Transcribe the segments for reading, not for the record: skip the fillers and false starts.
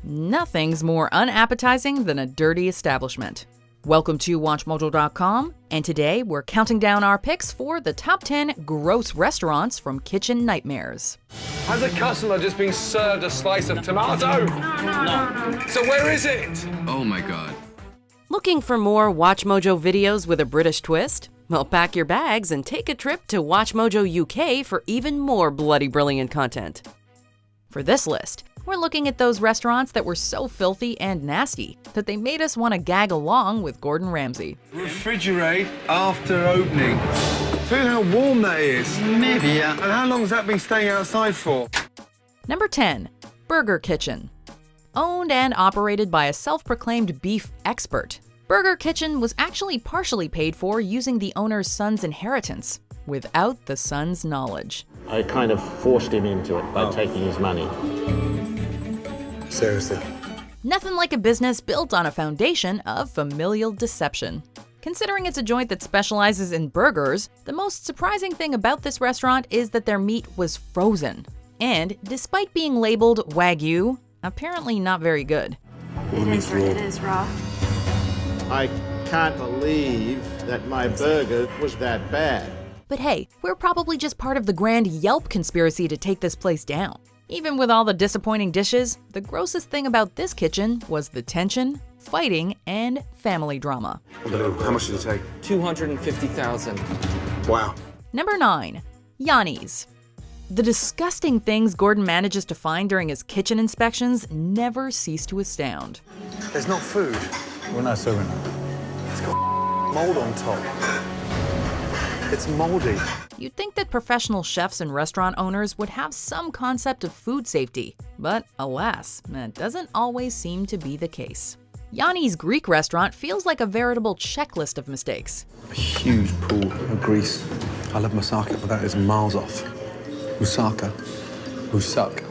Nothing's more unappetizing than a dirty establishment. Welcome to WatchMojo.com, and today we're counting down our picks for the top 10 gross restaurants from kitchen nightmares. Has a customer just been served a slice of tomato? No. So where is it? Oh my God. Looking for more WatchMojo videos with a British twist? Well, pack your bags and take a trip to WatchMojo UK for even more bloody brilliant content. For this list, we're looking at those restaurants that were so filthy and nasty that they made us want to gag along with Gordon Ramsay. Refrigerate after opening. Feel how warm that is. Maybe, yeah. And how long has that been staying outside for? Number 10. Burger Kitchen. Owned and operated by a self-proclaimed beef expert, Burger Kitchen was actually partially paid for using the owner's son's inheritance, without the son's knowledge. I kind of forced him into it by taking his money. Seriously. Nothing like a business built on a foundation of familial deception. Considering it's a joint that specializes in burgers, the most surprising thing about this restaurant is that their meat was frozen. And despite being labeled Wagyu, apparently not very good. It is raw. I can't believe that my burger was that bad. But hey, we're probably just part of the grand Yelp conspiracy to take this place down. Even with all the disappointing dishes, the grossest thing about this kitchen was the tension, fighting, and family drama. How much did it take? 250,000. Wow. Number 9. Yannis. The disgusting things Gordon manages to find during his kitchen inspections never cease to astound. There's not food. We're not serving them. It's got mold on top. It's moldy. You'd think that professional chefs and restaurant owners would have some concept of food safety, but alas, that doesn't always seem to be the case. Yanni's Greek restaurant feels like a veritable checklist of mistakes. A huge pool of grease. I love moussaka, but that is miles off. Moussaka. Moussak.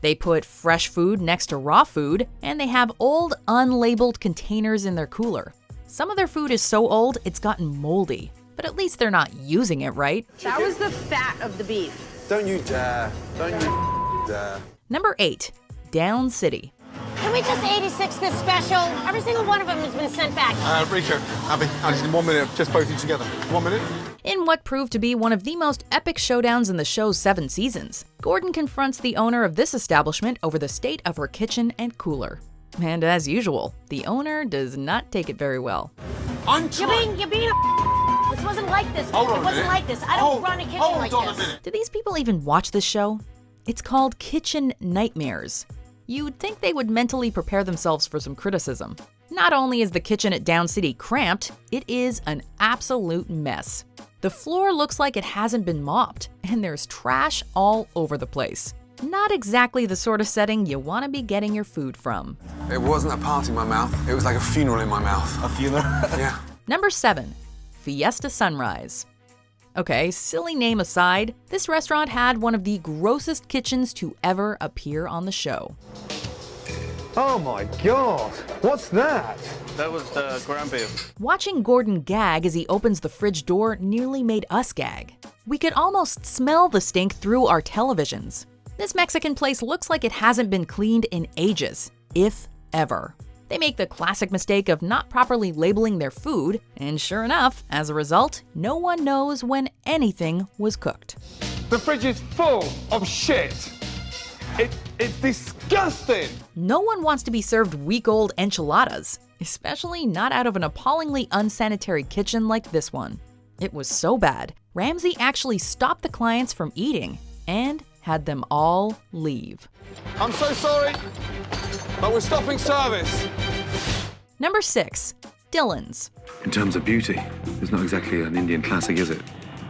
They put fresh food next to raw food, and they have old, unlabeled containers in their cooler. Some of their food is so old, it's gotten moldy. But at least they're not using it right. That was the fat of the beef. Don't you dare. Don't you dare. Number 8. DownCity. Can we just 86 this special? Every single one of them has been sent back. Rico, Abby, in 1 minute, just both of you together. 1 minute. In what proved to be one of the most epic showdowns in the show's 7 seasons, Gordon confronts the owner of this establishment over the state of her kitchen and cooler. And as usual, the owner does not take it very well. You're being This wasn't like this. Hold on it wasn't like this. I don't run a kitchen like this. Hold on a minute. Do these people even watch this show? It's called Kitchen Nightmares. You'd think they would mentally prepare themselves for some criticism. Not only is the kitchen at DownCity cramped, it is an absolute mess. The floor looks like it hasn't been mopped, and there's trash all over the place. Not exactly the sort of setting you want to be getting your food from. It wasn't a party in my mouth. It was like a funeral in my mouth. A funeral? Yeah. Number 7. Fiesta Sunrise. Okay, silly name aside, this restaurant had one of the grossest kitchens to ever appear on the show. Oh my God. What's that? That was the ground beef. Watching Gordon gag as he opens the fridge door nearly made us gag. We could almost smell the stink through our televisions. This Mexican place looks like it hasn't been cleaned in ages, if ever. They make the classic mistake of not properly labeling their food, and sure enough, as a result, no one knows when anything was cooked. The fridge is full of shit. It's disgusting. No one wants to be served week-old enchiladas, especially not out of an appallingly unsanitary kitchen like this one. It was so bad, Ramsay actually stopped the clients from eating and had them all leave. I'm so sorry, but we're stopping service. Number 6. Dillons. In terms of beauty, it's not exactly an Indian classic, is it?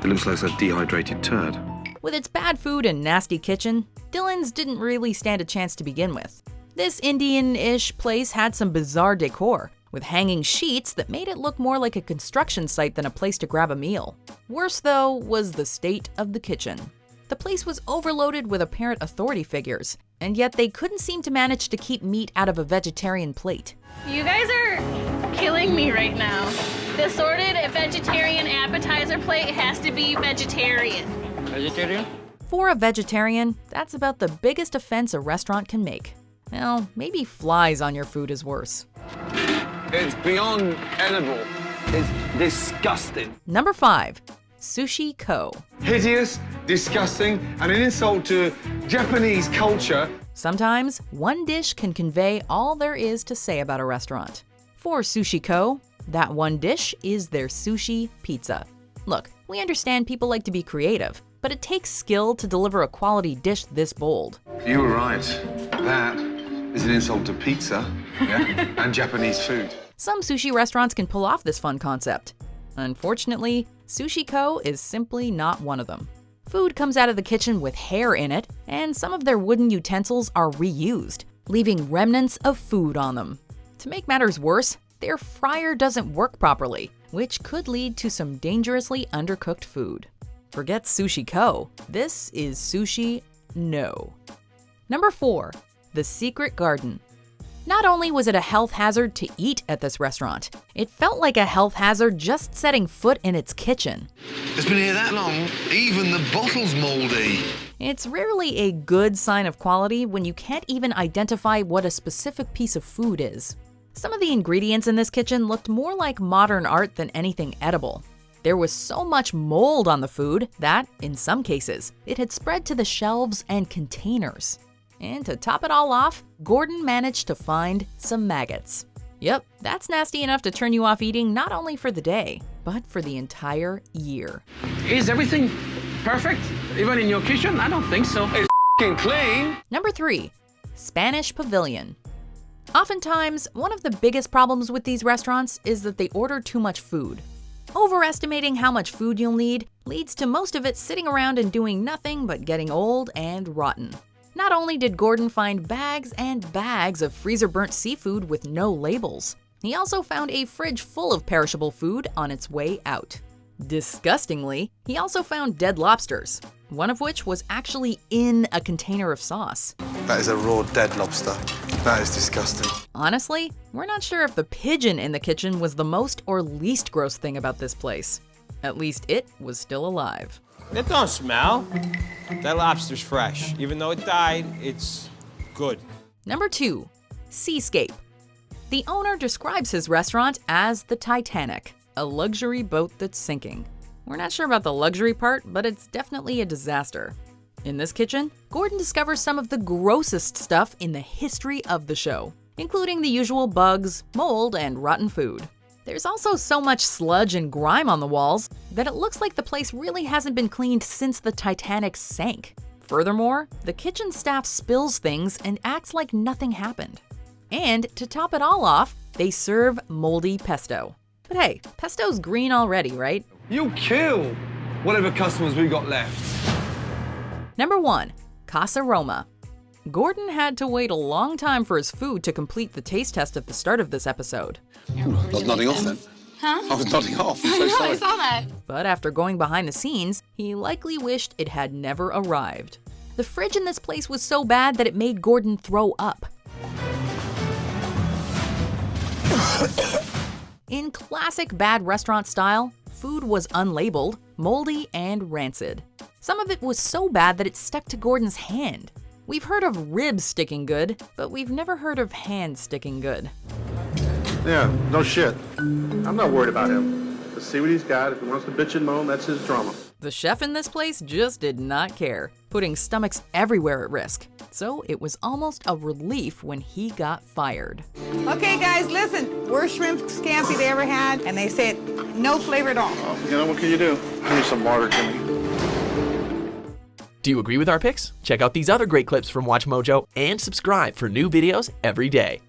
It looks like a dehydrated turd. With its bad food and nasty kitchen, Dillons didn't really stand a chance to begin with. This Indian-ish place had some bizarre decor, with hanging sheets that made it look more like a construction site than a place to grab a meal. Worse, though, was the state of the kitchen. The place was overloaded with apparent authority figures, and yet they couldn't seem to manage to keep meat out of a vegetarian plate. You guys are killing me right now. The assorted vegetarian appetizer plate has to be vegetarian. Vegetarian? For a vegetarian, that's about the biggest offense a restaurant can make. Well, maybe flies on your food is worse. It's beyond edible. It's disgusting. Number 5. Sushi Ko. Hideous, disgusting, and an insult to Japanese culture. Sometimes, one dish can convey all there is to say about a restaurant. For Sushi Ko, that one dish is their sushi pizza. Look, we understand people like to be creative, but it takes skill to deliver a quality dish this bold. You were right. That is an insult to pizza, yeah, and Japanese food. Some sushi restaurants can pull off this fun concept. Unfortunately, Sushi Ko is simply not one of them. Food comes out of the kitchen with hair in it, and some of their wooden utensils are reused, leaving remnants of food on them. To make matters worse, their fryer doesn't work properly, which could lead to some dangerously undercooked food. Forget Sushi Ko, this is Sushi No. Number 4. The Secret Garden. Not only was it a health hazard to eat at this restaurant, it felt like a health hazard just setting foot in its kitchen. It's been here that long, even the bottle's moldy. It's rarely a good sign of quality when you can't even identify what a specific piece of food is. Some of the ingredients in this kitchen looked more like modern art than anything edible. There was so much mold on the food that, in some cases, it had spread to the shelves and containers. And to top it all off, Gordon managed to find some maggots. Yep, that's nasty enough to turn you off eating not only for the day, but for the entire year. Is everything perfect? Even in your kitchen? I don't think so. It's f***ing clean. Number 3. Spanish Pavilion. Oftentimes, one of the biggest problems with these restaurants is that they order too much food. Overestimating how much food you'll need leads to most of it sitting around and doing nothing but getting old and rotten. Not only did Gordon find bags and bags of freezer-burnt seafood with no labels, he also found a fridge full of perishable food on its way out. Disgustingly, he also found dead lobsters, one of which was actually in a container of sauce. That is a raw dead lobster. That is disgusting. Honestly, we're not sure if the pigeon in the kitchen was the most or least gross thing about this place. At least it was still alive. That don't smell. That lobster's fresh. Even though it died, it's good. Number 2. Seascape. The owner describes his restaurant as the Titanic, a luxury boat that's sinking. We're not sure about the luxury part, but it's definitely a disaster. In this kitchen, Gordon discovers some of the grossest stuff in the history of the show, including the usual bugs, mold, and rotten food. There's also so much sludge and grime on the walls that it looks like the place really hasn't been cleaned since the Titanic sank. Furthermore, the kitchen staff spills things and acts like nothing happened. And to top it all off, they serve moldy pesto. But hey, pesto's green already, right? You kill whatever customers we got left. Number 1. Casa Romo. Gordon had to wait a long time for his food to complete the taste test at the start of this episode. I was nodding off then. Huh? I was nodding off. I'm so I sorry. saw that. But after going behind the scenes, he likely wished it had never arrived. The fridge in this place was so bad that it made Gordon throw up. In classic bad restaurant style, food was unlabeled, moldy, and rancid. Some of it was so bad that it stuck to Gordon's hand. We've heard of ribs sticking good, but we've never heard of hands sticking good. Yeah, no shit. I'm not worried about him. Let's see what he's got. If he wants to bitch and moan, that's his drama. The chef in this place just did not care, putting stomachs everywhere at risk. So it was almost a relief when he got fired. Okay, guys, listen. Worst shrimp scampi they ever had, and they said no flavor at all. You know, what can you do? Give me some water, Jimmy. Do you agree with our picks? Check out these other great clips from WatchMojo and subscribe for new videos every day.